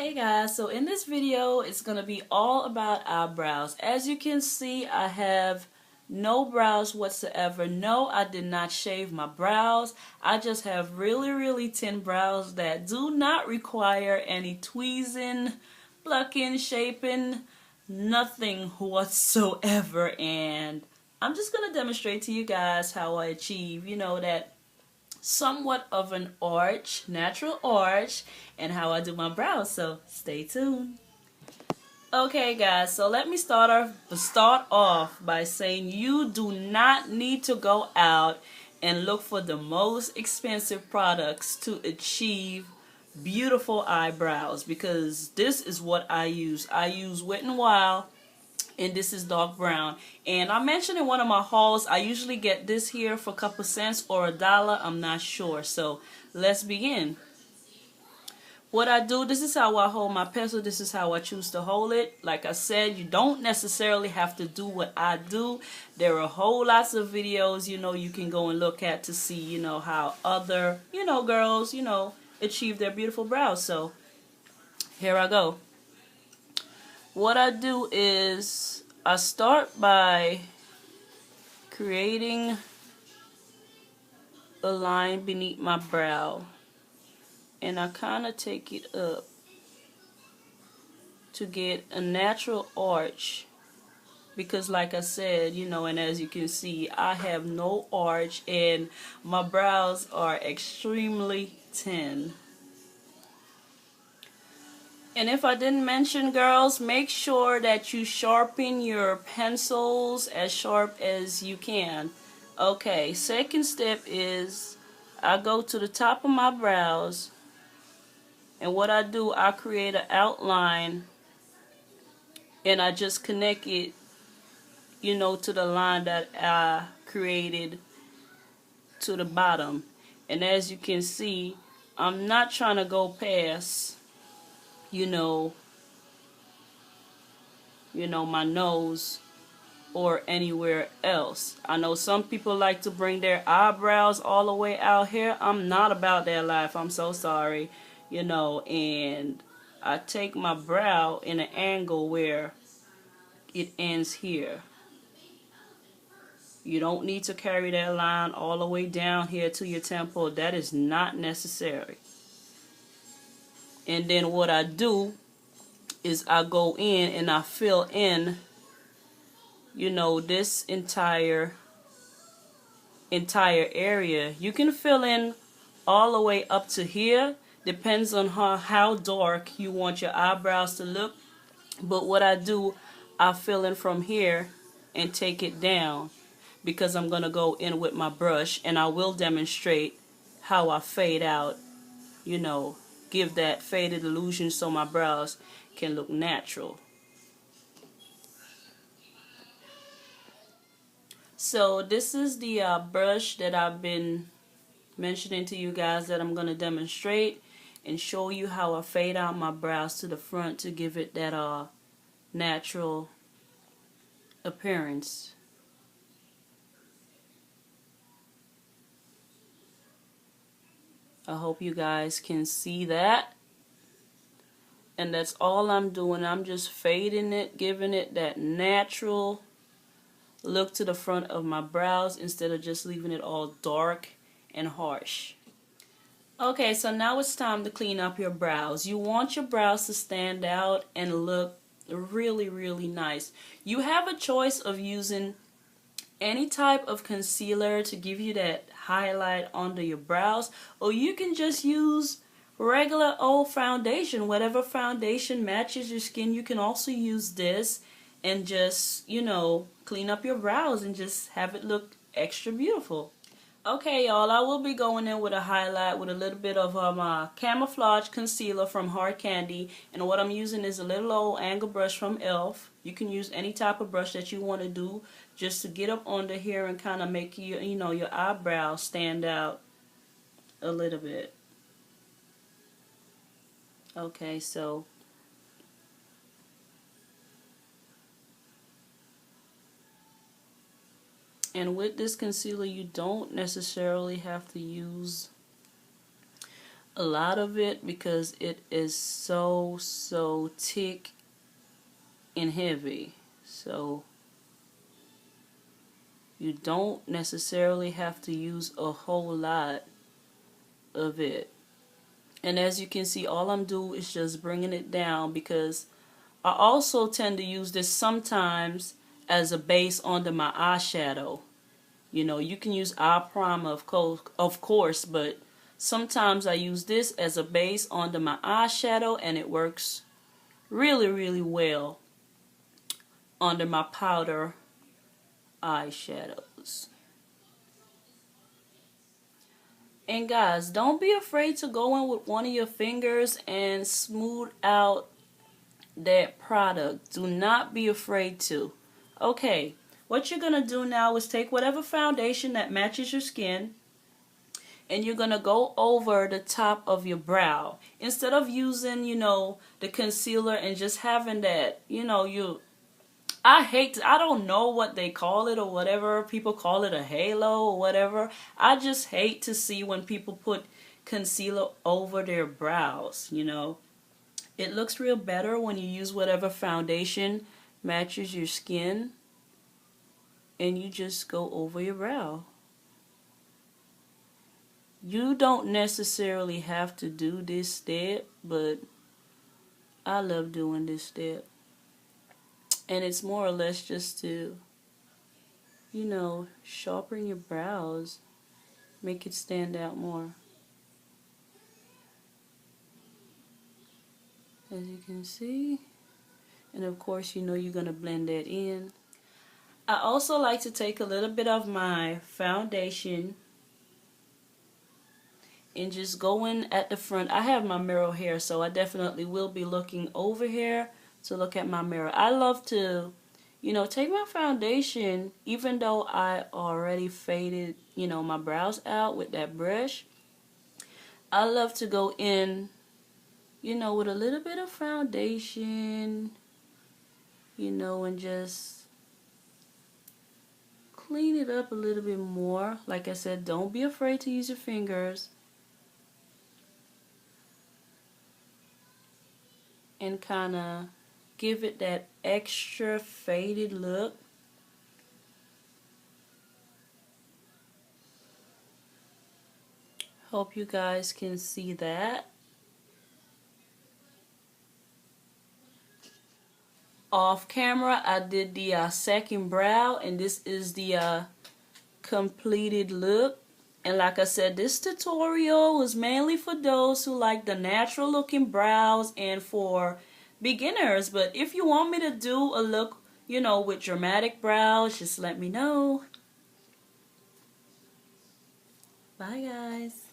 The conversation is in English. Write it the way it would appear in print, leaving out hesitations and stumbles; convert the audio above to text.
Hey guys, so in this video it's going to be all about eyebrows. As you can see, I have no brows whatsoever. No, I did not shave my brows. I just have really thin brows that do not require any tweezing, plucking, shaping, nothing whatsoever. And I'm just going to demonstrate to you guys how I achieve, that somewhat of an arch, natural arch, and how I do my brows. So stay tuned. Okay guys, so let me start off by saying you do not need to go out and look for the most expensive products to achieve beautiful eyebrows, because this is what I use. I use Wet n Wild, and this is dark brown. And I mentioned in one of my hauls, I usually get this here for a couple cents or $1. I'm not sure. So let's begin. What I do, this is how I hold my pencil. This is how I choose to hold it. Like I said, you don't necessarily have to do what I do. There are whole lots of videos, you can go and look at to see, how other, girls, achieve their beautiful brows. So here I go. What I do is I start by creating a line beneath my brow, and I kind of take it up to get a natural arch, because like I said, and as you can see, I have no arch and my brows are extremely thin. And if I didn't mention, girls, make sure that you sharpen your pencils as sharp as you can. Okay, second step is I go to the top of my brows, and what I do, I create an outline, and I just connect it, to the line that I created to the bottom. And as you can see, I'm not trying to go past my nose or anywhere else. I know some people like to bring their eyebrows all the way out here. I'm not about that life. I'm so sorry. And I take my brow in an angle where it ends here. You don't need to carry that line all the way down here to your temple. That is not necessary. And then what I do is I go in and I fill in, this entire area. You can fill in all the way up to here. Depends on how dark you want your eyebrows to look. But what I do, I fill in from here and take it down, because I'm going to go in with my brush, and I will demonstrate how I fade out, give that faded illusion so my brows can look natural. So this is the brush that I've been mentioning to you guys that I'm going to demonstrate and show you how I fade out my brows to the front to give it that natural appearance. I hope you guys can see that. And that's all I'm doing. I'm just fading it, giving it that natural look to the front of my brows instead of just leaving it all dark and harsh. Okay, so now it's time to clean up your brows. You want your brows to stand out and look really nice. You have a choice of using any type of concealer to give you that highlight under your brows, or you can just use regular old foundation. Whatever foundation matches your skin, you can also use this and just, clean up your brows and just have it look extra beautiful. Okay, y'all, I will be going in with a highlight with a little bit of my camouflage concealer from Hard Candy, and what I'm using is a little old angle brush from e.l.f. You can use any type of brush that you want to do just to get up under here and kind of make your eyebrows stand out a little bit. Okay, so and with this concealer, you don't necessarily have to use a lot of it because it is so thick and heavy. So you don't necessarily have to use a whole lot of it. And as you can see, all I'm doing is just bringing it down because I also tend to use this sometimes as a base under my eyeshadow. You know, you can use eye primer of course, but sometimes I use this as a base under my eyeshadow and it works really well under my powder eyeshadows. And guys, don't be afraid to go in with one of your fingers and smooth out that product. Do not be afraid to. Okay, what you're going to do now is take whatever foundation that matches your skin and you're going to go over the top of your brow. Instead of using, you know, the concealer and just having that, you know, I don't know what they call it or whatever. People call it a halo or whatever. I just hate to see when people put concealer over their brows, you know. It looks real better when you use whatever foundation matches your skin and you just go over your brow. You don't necessarily have to do this step, but I love doing this step. And it's more or less just to, you know, sharpen your brows, make it stand out more. As you can see. And of course, you know you're going to blend that in. I also like to take a little bit of my foundation and just go in at the front. I have my mirror here, so I definitely will be looking over here to look at my mirror. I love to, you know, take my foundation, even though I already faded, you know, my brows out with that brush. I love to go in, you know, with a little bit of foundation, you know, and just clean it up a little bit more. Like I said, don't be afraid to use your fingers. And kind of give it that extra faded look. Hope you guys can see that. Off camera, I did the second brow, and this is the completed look. And like I said, this tutorial was mainly for those who like the natural looking brows and for beginners. But if you want me to do a look, you know, with dramatic brows, just let me know. Bye guys.